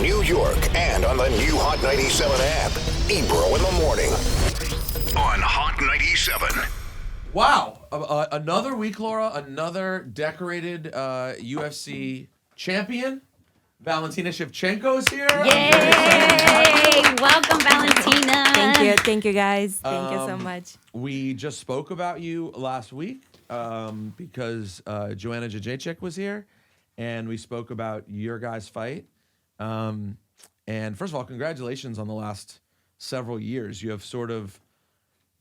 New York and on the new Hot 97 app. Ebro in the morning on Hot 97. Wow. Another week, Laura. Another decorated UFC champion. Valentina Shevchenko is here. Yay! Welcome, Valentina. Thank you, guys. Thank you so much. We just spoke about you last week because Joanna Jedrzjczyk was here, and we spoke about your guys' fight. And first of all, congratulations on the last several years. You have sort of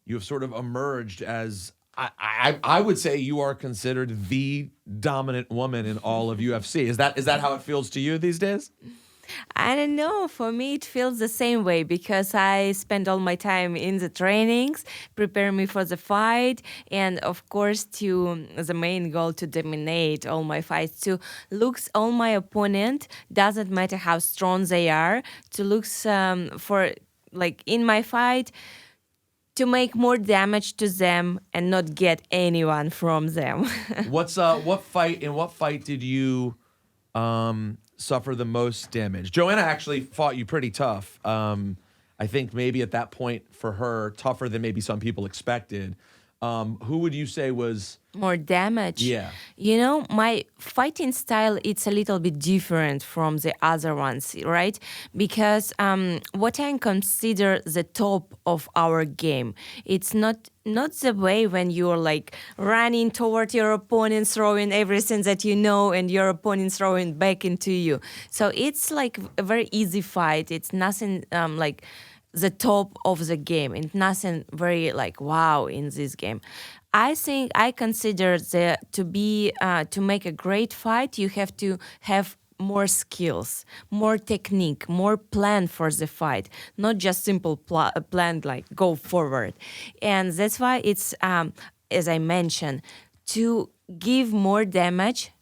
emerged as I would say you are considered the dominant woman in all of UFC. Is that how it feels to you these days? I don't know. For me, it feels the same way because I spend all my time in the trainings, prepare me for the fight, and of course, the main goal to dominate all my fights, to look all my opponent, doesn't matter how strong they are, to look for like in my fight, to make more damage to them and not get anyone from them. What fight did you suffer the most damage? Joanna actually fought you pretty tough. I think maybe at that point for her, tougher than maybe some people expected. Who would you say was more damage? Yeah. You know, my fighting style, it's a little bit different from the other ones, right? Because what I consider the top of our game, it's not the way when you're like running toward your opponent, throwing everything that you know, and your opponent throwing back into you. So it's like a very easy fight. It's nothing like the top of the game, and nothing very like wow in this game. I think I consider to make a great fight, you have to have more skills, more technique, more plan for the fight, not just simple plan like go forward. And that's why it's, as I mentioned, to give more damage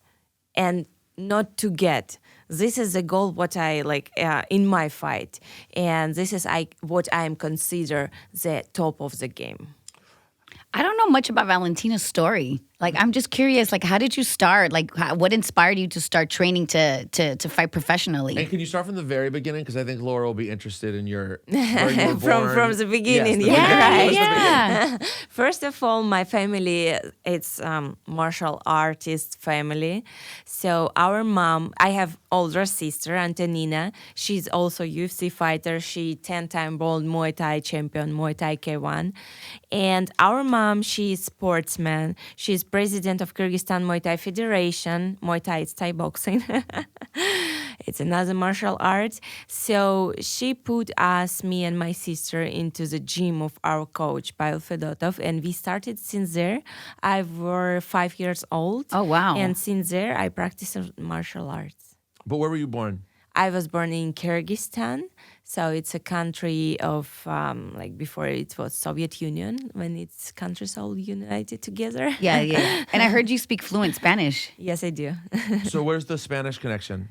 and not to get. This is the goal what I like in my fight, and this is what I am consider the top of the game. I don't know much about Valentina's story. Like, I'm just curious, like, how did you start? Like, what inspired you to start training to fight professionally? And can you start from the very beginning? Because I think Laura will be interested in where you were born. from the beginning. Yes, Yeah. First of all, my family, it's martial artist family. So our mom, I have older sister, Antonina. She's also UFC fighter. She 10-time world Muay Thai champion, Muay Thai K1. And our mom, she's sportsman. She's president of Kyrgyzstan Muay Thai Federation. Muay Thai is Thai boxing. It's another martial art. So she put us, me and my sister, into the gym of our coach, Pavel Fedotov, and we started since there. I was 5 years old. Oh, wow. And since there, I practice martial arts. But where were you born? I was born in Kyrgyzstan. So it's a country of, like before it was Soviet Union, when its countries all united together. Yeah. And I heard you speak fluent Spanish. Yes, I do. So where's the Spanish connection?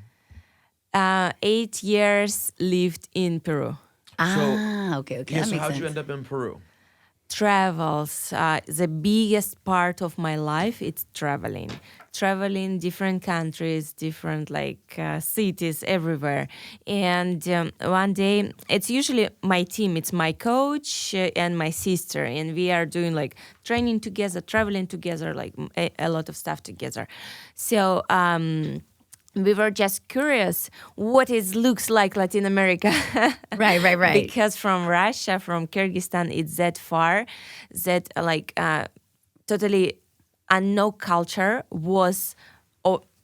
8 years lived in Peru. Okay. Yeah, That so makes how'd sense. you end up in Peru? Travels. The biggest part of my life, it's traveling. Traveling different countries, different cities, everywhere. And one day, it's usually my team. It's my coach and my sister. And we are doing training together, traveling together, a lot of stuff together. So we were just curious what it looks like Latin America. Right. Because from Russia, from Kyrgyzstan, it's that far that totally unknown culture was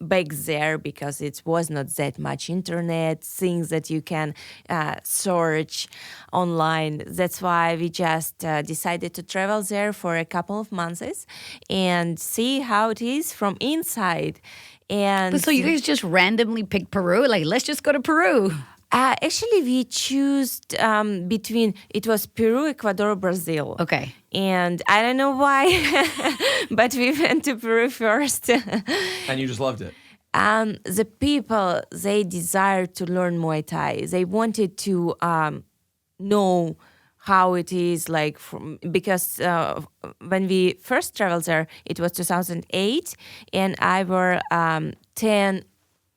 back there, because it was not that much internet, things that you can search online. That's why we just decided to travel there for a couple of months and see how it is from inside. And But so you guys just randomly picked Peru? Like, let's just go to Peru. Actually, we chose between, it was Peru, Ecuador, Brazil. Okay. And I don't know why, but we went to Peru first. And you just loved it? The people, they desired to learn Muay Thai. They wanted to know how it is because when we first traveled there, it was 2008, and I were 10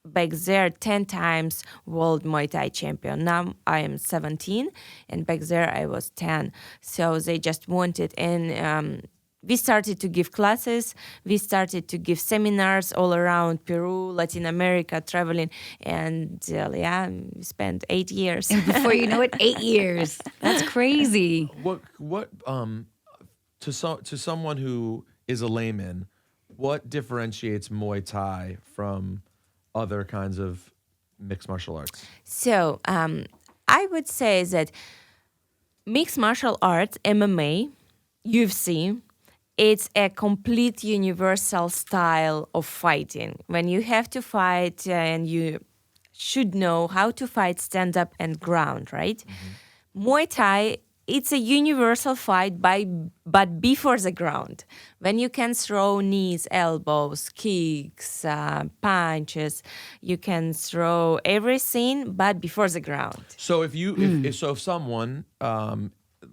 back there 10 times world Muay Thai champion. Now I am 17, and back there I was 10. So they just wanted, and we started to give classes. We started to give seminars all around Peru, Latin America, traveling, and we spent 8 years. And before you know it, 8 years. That's crazy. What to someone who is a layman, what differentiates Muay Thai from other kinds of mixed martial arts? So I would say that mixed martial arts, MMA, UFC, it's a complete universal style of fighting. When you have to fight and you should know how to fight stand up and ground, right? Muay Thai, it's a universal fight but before the ground. When you can throw knees, elbows, kicks, punches, you can throw everything but before the ground. So if someone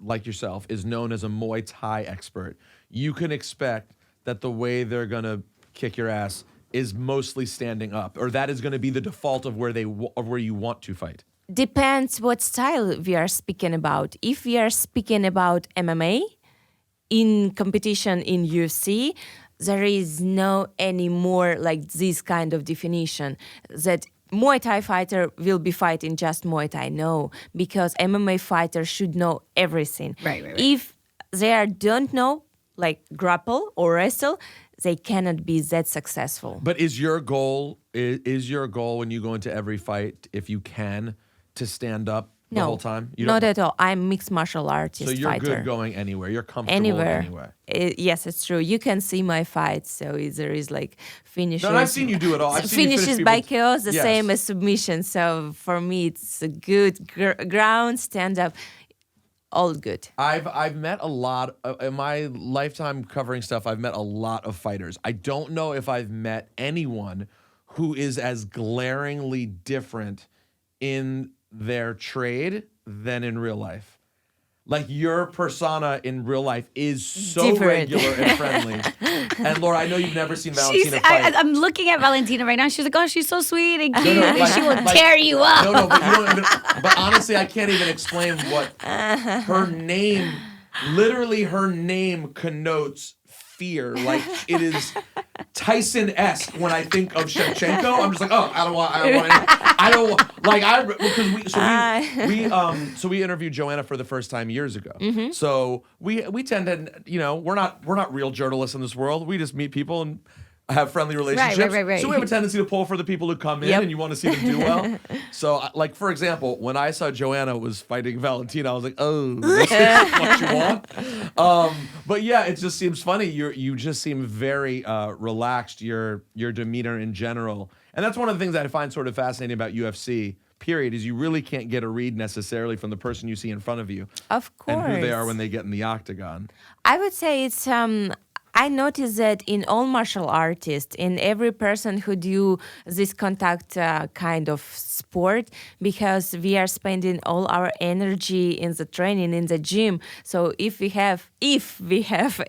like yourself is known as a Muay Thai expert, you can expect that the way they're gonna kick your ass is mostly standing up, or that is going to be the default of where you want to fight. Depends what style we are speaking about. If we are speaking about MMA in competition in UFC, there is no anymore like this kind of definition that Muay Thai fighter will be fighting just Muay Thai. No, because MMA fighter should know everything. Right. If they don't know like grapple or wrestle, they cannot be that successful. But is your goal when you go into every fight, if you can, to stand up the whole time? Not at all. I'm mixed martial artist So you're fighter. good going anywhere. You're comfortable Anywhere. anyway. Yes, it's true. You can see my fights, so there is like finishes. No, I've seen you do it all. I've seen you finishes finish by people- chaos, the Yes. same as submission. So for me, it's a good ground, stand up, all good. I've met a lot in my lifetime covering stuff. I've met a lot of fighters. I don't know if I've met anyone who is as glaringly different in their trade than in real life. Like your persona in real life is so Different. regular and friendly. And Laura, I know you've never seen Valentina fight. I'm looking at Valentina right now. She's like, oh, she's so sweet and cute, and like- she will like- tear you up. No, but you don't even. But honestly, I can't even explain what her name. Literally, her name connotes fear. Like it is Tyson-esque when I think of Shevchenko. I'm just like, oh, I don't want. So we interviewed Joanna for the first time years ago. So we tend to, we're not real journalists in this world. We just meet people and have friendly relationships. Right. So we have a tendency to pull for the people who come in Yep. and you want to see them do well. So, like, for example, when I saw Joanna was fighting Valentina, I was like, oh, this is what you want. But yeah, it just seems funny. You just seem very relaxed, your demeanor in general. And that's one of the things that I find sort of fascinating about UFC, period, is you really can't get a read necessarily from the person you see in front of you. Of course. And who they are when they get in the octagon. I would say it's I noticed that in all martial artists, in every person who do this contact kind of sport, because we are spending all our energy in the training, in the gym. So if we have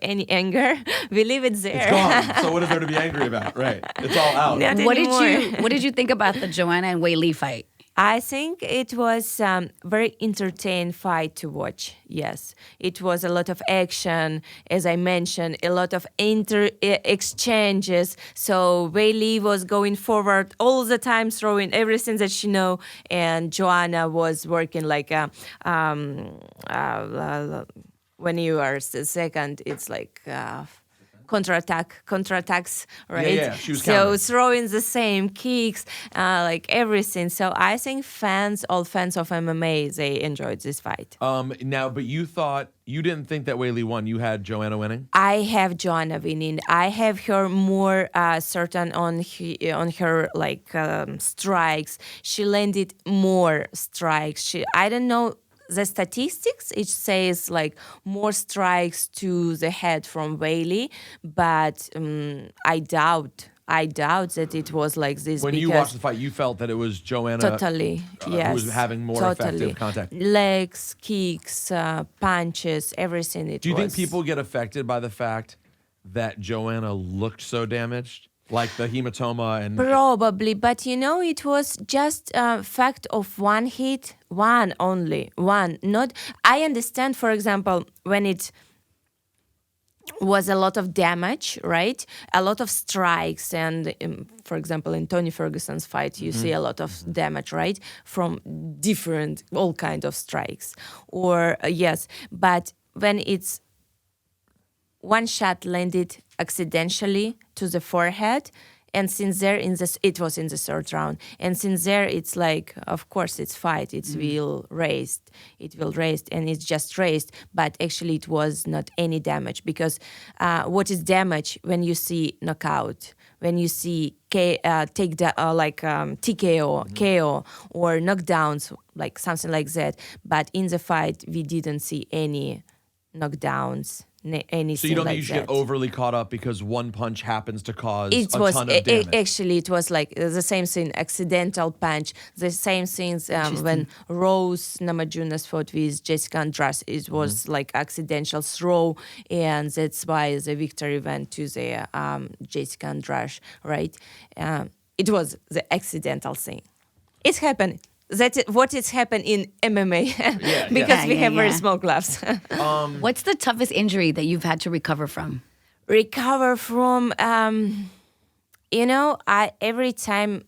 any anger, we leave it there. It's gone. So what is there to be angry about? Right. It's all out. Not What anymore. did you think about the Joanna and Wei Li fight? I think it was very entertaining fight to watch. Yes, it was a lot of action, as I mentioned, a lot of exchanges. So Wei Li was going forward all the time, throwing everything that she know, and Joanna was working like when you are second, it's like. Counterattacks, right? Yeah, she was so countering. throwing the same kicks, like everything. So I think all fans of MMA, they enjoyed this fight. Now, but you didn't think that Wei Li won. You had Joanna winning? I have Joanna winning. I have her more certain on her like strikes. She landed more strikes. I don't know the statistics. It says like more strikes to the head from Wei Li, but I doubt that it was like this. When you watched the fight, you felt that it was Joanna Totally, yes. who was having more effective contact. Legs, kicks, punches, everything. Do you think people get affected by the fact that Joanna looked so damaged? like the hematoma and Probably, but it was just a fact of one hit, one only, one. Not. I understand, for example, when it was a lot of damage, right? A lot of strikes, and for example, in Tony Ferguson's fight, you see a lot of damage, right? From different, all kind of strikes, or yes, but when it's one shot landed accidentally to the forehead, and since there it was in the third round, and since there it's like, of course it's fight, it will raised, and it's just raised, but actually it was not any damage, because what is damage when you see knockout, when you see TKO, KO, or knockdowns, like something like that, but in the fight we didn't see any knockdowns. Anything so you don't like usually that. get overly caught up because one punch happens to cause a was ton of damage. Actually it was like the same thing, accidental punch, the same things when Rose Namajunas fought with Jessica Andrade, it was like accidental throw, and that's why the victory went to the Jessica Andrade, right? It was the accidental thing. It happened. That's what is happened in MMA because we have very small gloves. What's the toughest injury that you've had to recover from? Recover from, every time,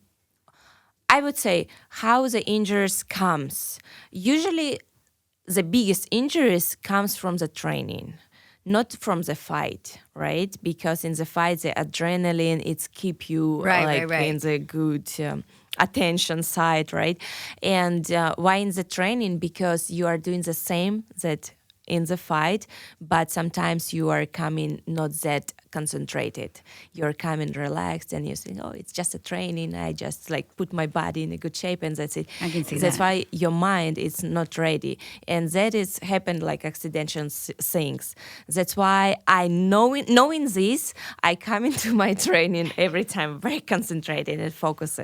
I would say how the injuries comes. Usually the biggest injuries comes from the training, not from the fight, right? Because in the fight, the adrenaline, it's keep you in the good attention side, right? And why in the training? Because you are doing the same that in the fight, but sometimes you are coming not that concentrated. You're coming relaxed, and you think, oh, it's just a training. I just like put my body in a good shape, and that's it. I can see that's that. why your mind is not ready, and that is happened like accidental things. That's why I knowing this, I come into my training every time very concentrated and focused.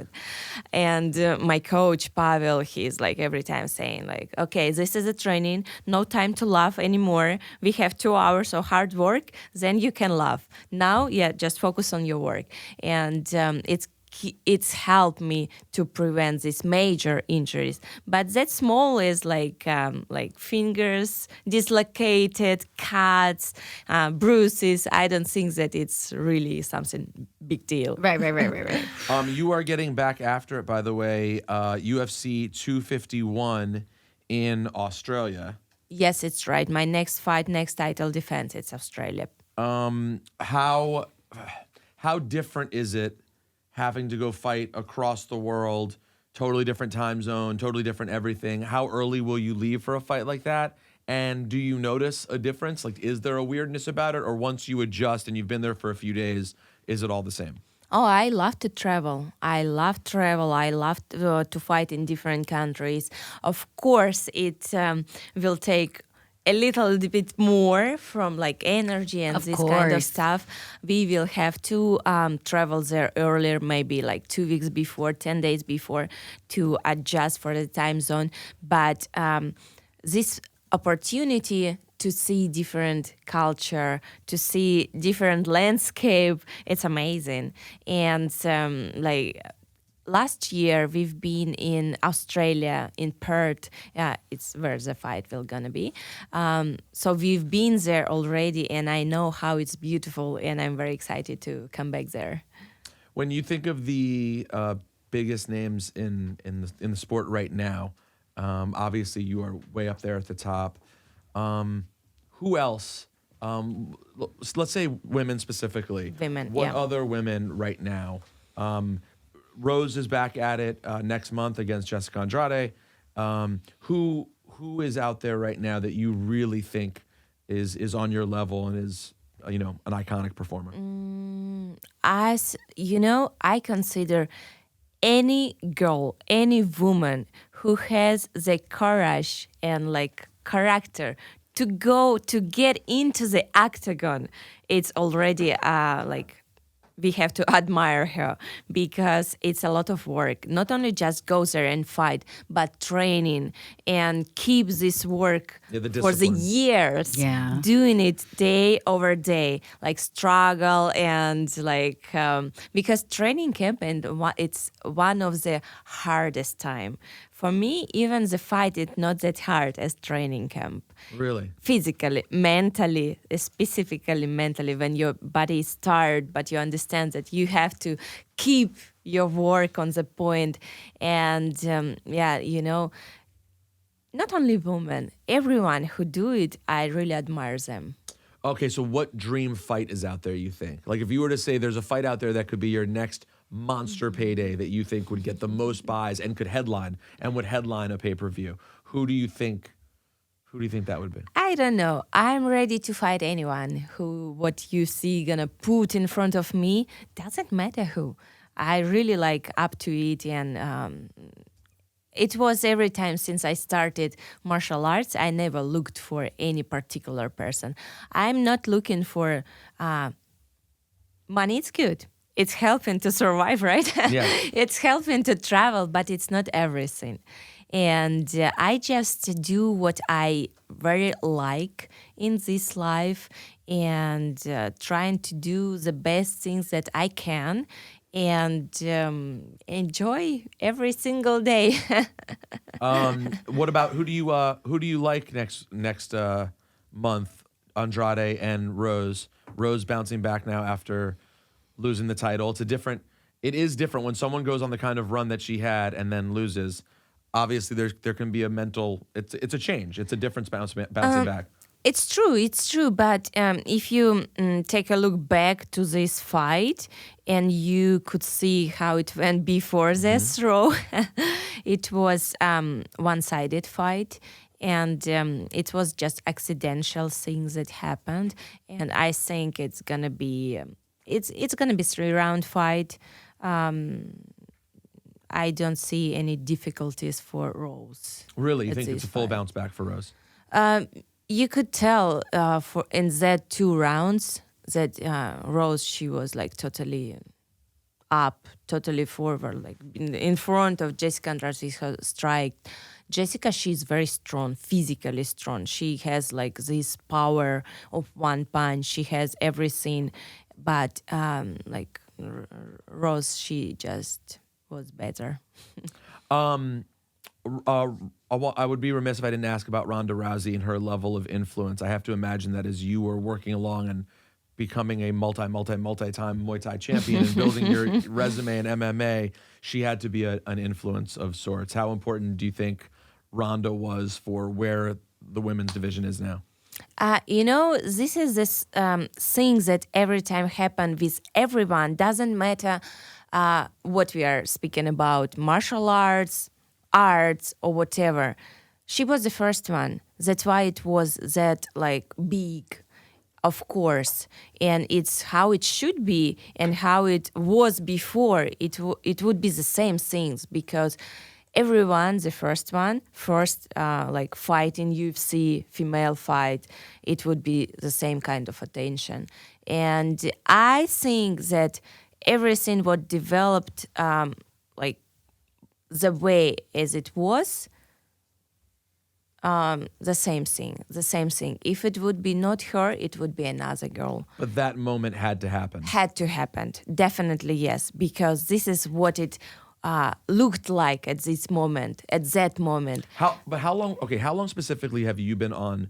And my coach Pavel, he's like every time saying like, okay, this is a training, no time to laugh anymore. We have 2 hours of hard work, then you can laugh. Now, just focus on your work. And it's helped me to prevent these major injuries. But that small is like fingers dislocated, cuts, bruises. I don't think that it's really something big deal. Right. You are getting back after it, by the way, UFC 251 in Australia. Yes, it's right. My next fight, next title defense, it's Australia. How different is it having to go fight across the world, totally different time zone, totally different everything? How early will you leave for a fight like that? And do you notice a difference? Like, is there a weirdness about it? Or once you adjust and you've been there for a few days, is it all the same? Oh, I love to travel. I love to fight in different countries. Of course, it will take a little bit more from like energy and this kind of stuff. We will have to travel there earlier, maybe like 2 weeks before, 10 days before, to adjust for the time zone. But this opportunity to see different culture, to see different landscape, it's amazing. And last year, we've been in Australia, in Perth. It's where the fight will gonna be. So we've been there already, and I know how it's beautiful, and I'm very excited to come back there. When you think of the biggest names in the sport right now, obviously you are way up there at the top. Who else? Let's say women specifically. What other women right now? Rose is back at it next month against Jessica Andrade. Who is out there right now that you really think is on your level and is an iconic performer? As you know, I consider any girl, any woman who has the courage and like character to get into the octagon, it's already we have to admire her because it's a lot of work. Not only just go there and fight, but training and keep this work the for the discipline. years. Yeah. Doing it day over day, like struggle and like because training camp and it's one of the hardest time. For me, even the fight is not that hard as training camp. Really? Physically, mentally, specifically mentally, when your body is tired, but you understand that you have to keep your work on the point. And not only women, everyone who do it, I really admire them. Okay, so what dream fight is out there, you think? Like, if you were to say there's a fight out there that could be your next monster payday that you think would get the most buys and would headline a pay-per-view, who do you think that would be? I don't know. I'm ready to fight anyone what you see gonna put in front of me. Doesn't matter who. I really like up to it, and it was every time since I started martial arts, I never looked for any particular person. I'm not looking for money. It's good. It's helping to survive, right? Yeah. It's helping to travel, but it's not everything. And I just do what I very like in this life and trying to do the best things that I can and enjoy every single day. What about who do you like next month? Andrade and Rose. Rose bouncing back now after losing the title. It is different when someone goes on the kind of run that she had and then loses. Obviously, there can be it's a change. It's a difference bouncing back. It's true. But if you take a look back to this fight and you could see how it went before this throw, it was one-sided fight. And it was just accidental things that happened. And I think it's gonna be it's gonna be 3-round fight. I don't see any difficulties for Rose. Really, you think it's a full bounce back for Rose? You could tell in that 2 rounds that Rose, she was like totally up, totally forward, like in front of Jessica Andrade with her strike. Jessica, she's very strong, physically strong. She has like this power of one punch. She has everything, but Rose, she just was better. I would be remiss if I didn't ask about Ronda Rousey and her level of influence. I have to imagine that as you were working along and becoming a multi-time Muay Thai champion and building your resume in MMA, she had to be an influence of sorts. How important do you think Ronda was for where the women's division is now? This is this thing that every time happen with everyone. Doesn't matter what we are speaking about, martial arts, or whatever. She was the first one. That's why it was that like big, of course. And it's how it should be and how it was before. It would be the same things because everyone, the first like fight in UFC, female fight, it would be the same kind of attention. And I think that everything what developed like the way as it was, the same thing. If it would be not her, it would be another girl. But that moment had to happen. Had to happen, definitely yes, because this is what it looked like at that moment. How long specifically have you been on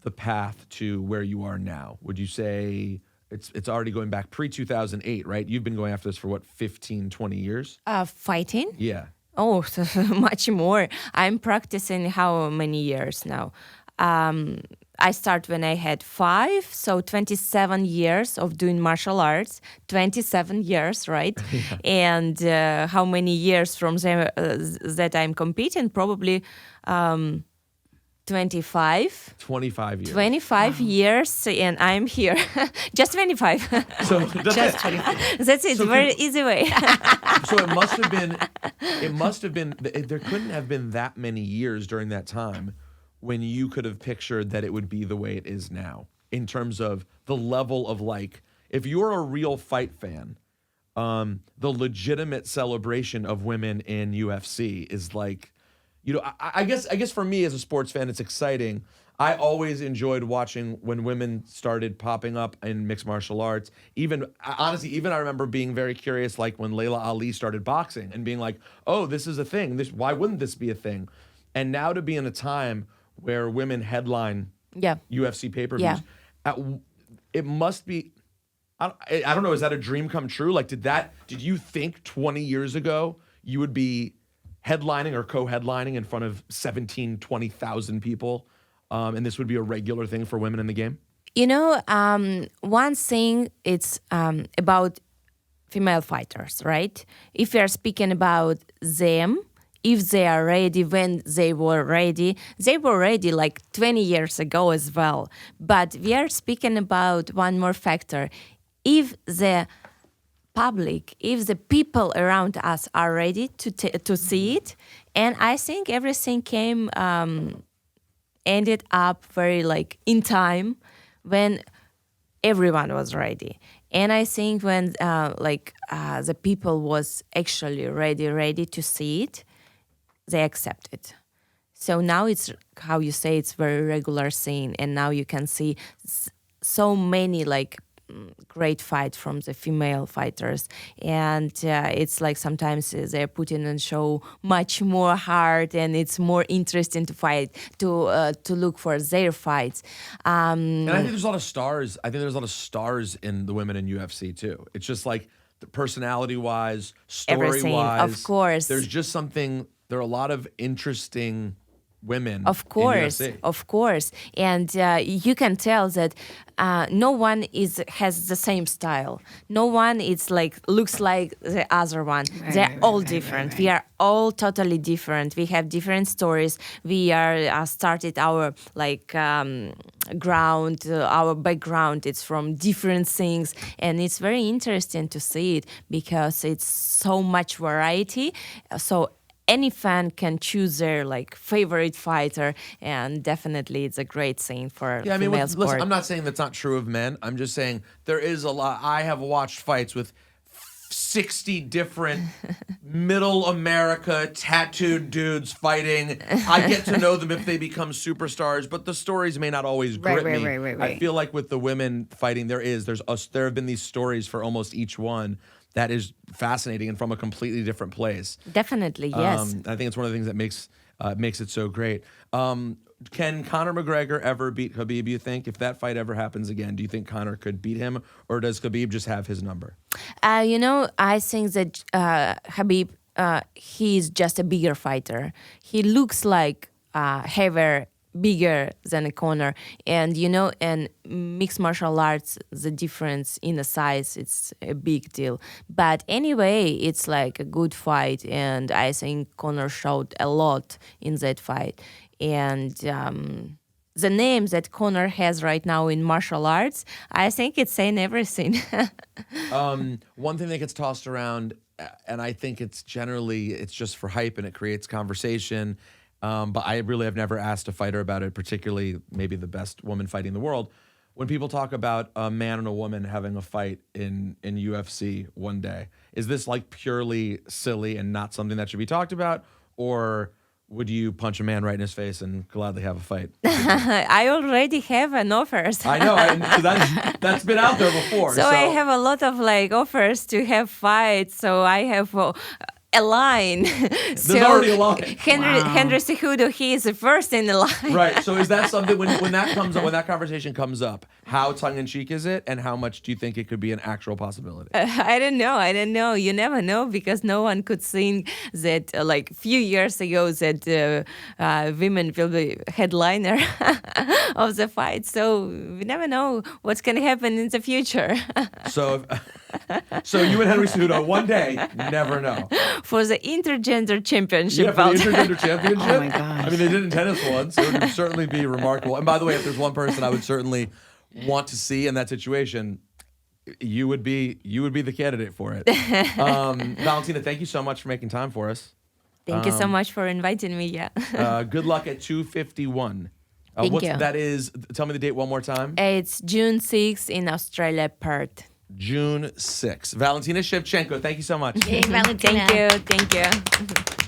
the path to where you are now? Would you say it's already going back pre-2008, right? You've been going after this for 15, 20 years? Fighting? Yeah. Oh, so much more. I'm practicing how many years now? I started when I had 5, so 27 years of doing martial arts. 27 years, right? Yeah. And how many years from there that I'm competing? Probably 25. 25 years. 25 years, and I'm here. Just 25. So just 25. That's it. So very easy way. So it must have been. There couldn't have been that many years during that time when you could have pictured that it would be the way it is now in terms of the level of like, if you're a real fight fan, the legitimate celebration of women in UFC is like, I guess for me as a sports fan, it's exciting. I always enjoyed watching when women started popping up in mixed martial arts. Honestly, I remember being very curious, like when Layla Ali started boxing and being like, oh, this is a thing. Why wouldn't this be a thing? And now to be in a time where women headline UFC pay-per-views, it must be, I don't know, is that a dream come true? Like, did you think 20 years ago you would be headlining or co-headlining in front of 20,000 people? And this would be a regular thing for women in the game? One thing, it's about female fighters, right? If we are speaking about them, if they are ready, when they were ready like 20 years ago as well. But we are speaking about one more factor. If the public, if the people around us are ready to see it, and I think everything ended up very in time when everyone was ready. And I think when the people was actually ready to see it, they accept it. So now it's, how you say, it's very regular thing, and now you can see so many great fight from the female fighters, and it's like sometimes they're putting on show much more hard, and it's more interesting to fight, to look for their fights. And I think there's a lot of stars. I think there's a lot of stars in the women in UFC too. It's just like personality-wise, story-wise. Of course. There's just something. There are a lot of interesting women. Of course, in UFC. of course, and you can tell that no one has the same style. No one looks like the other one. They're all different. We are all totally different. We have different stories. We are started our our background. It's from different things, and it's very interesting to see it because it's so much variety. So any fan can choose their favorite fighter, and definitely it's a great thing for female sport. Listen, I'm not saying that's not true of men. I'm just saying there is a lot. I have watched fights with 60 different middle America tattooed dudes fighting. I get to know them if they become superstars, but the stories may not always grip me. Right. I feel like with the women fighting, there have been these stories for almost each one that is fascinating and from a completely different place. Definitely, yes. I think it's one of the things that makes it so great. Can Conor McGregor ever beat Habib, you think? If that fight ever happens again, do you think Conor could beat him, or does Habib just have his number? I think that Habib, he's just a bigger fighter. He looks like heavier, bigger than a Conor, and in mixed martial arts, the difference in the size, it's a big deal. But anyway, it's like a good fight, and I think Conor showed a lot in that fight. And the name that Conor has right now in martial arts, I think it's saying everything. One thing that gets tossed around, and I think it's just for hype and it creates conversation. But I really have never asked a fighter about it, particularly maybe the best woman fighting in the world. When people talk about a man and a woman having a fight in UFC one day, is this purely silly and not something that should be talked about? Or would you punch a man right in his face and gladly have a fight? I already have an offers. I know. So that's been out there before. So I have a lot of offers to have fights. So I have a line. There's already a line. Henry Cejudo, he is the first in the line. Right. So is that something when that comes up, when that conversation comes up, how tongue-in-cheek is it, and how much do you think it could be an actual possibility? I don't know. You never know, because no one could think that a few years ago that women will be headliner of the fight. So we never know what's going to happen in the future. So you and Henry Cejudo one day, never know. For the intergender championship. Yeah, for the intergender championship. Oh my gosh. I mean, they did in tennis once, so it would certainly be remarkable. And by the way, if there's one person I would certainly want to see in that situation, you would be the candidate for it. Valentina, thank you so much for making time for us. Thank you so much for inviting me. Yeah. Good luck at 251. Thank you. That is? Tell me the date one more time. It's June 6th in Australia, Perth. June 6th. Valentina Shevchenko, thank you so much. Yay, Valentina. Thank you.